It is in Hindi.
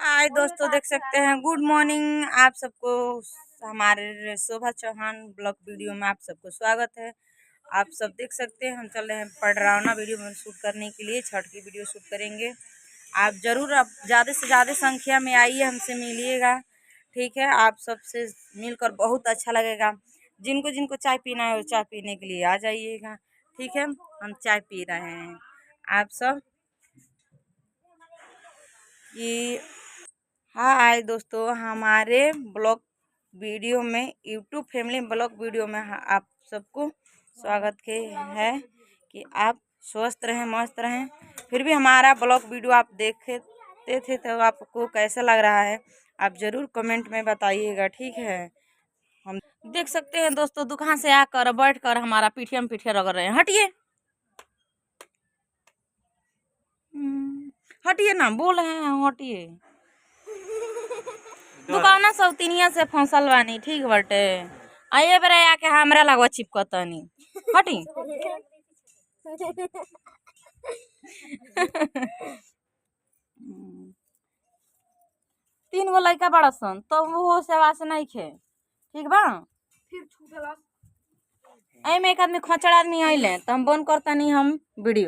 हाय दोस्तों, देख सकते हैं। गुड मॉर्निंग आप सबको। हमारे शोभा चौहान ब्लॉग वीडियो में आप सबको स्वागत है। आप सब देख सकते हैं हम चल रहे हैं पडरौना वीडियो में शूट करने के लिए। छठ की वीडियो शूट करेंगे। आप ज़रूर आप ज़्यादा से ज़्यादा संख्या में आइए, हमसे मिलिएगा। ठीक है, आप सबसे मिलकर बहुत अच्छा लगेगा। जिनको जिनको चाय पीना है वो चाय पीने के लिए आ जाइएगा। ठीक है, हम चाय पी रहे हैं। आप सब कि हाय दोस्तों, हमारे ब्लॉग वीडियो में यूट्यूब फैमिली ब्लॉग वीडियो में आप सबको स्वागत के है कि आप स्वस्थ रहें, मस्त रहें। फिर भी हमारा ब्लॉग वीडियो आप देखते थे तो आपको कैसा लग रहा है आप ज़रूर कमेंट में बताइएगा। ठीक है, हम देख सकते हैं दोस्तों, दुकान से आकर बैठ कर हमारा पीठिया में पीठिया रगड़ रहे हैं। हटिए हटिए ना, बोल रहे हैं हटिए। दुकाना सब तीनिया से फसल बानी। ठीक बटे, आइए बेरे आके हमरा लगवा चिपकतनी। हटी 3 गो लड़का बड़ा सन तो वो सेवा से नहीं खे। ठीक बा, फिर में एक आदमी खचड़ आदमी आइले तो हम बंद करता नहीं हम वीडियो।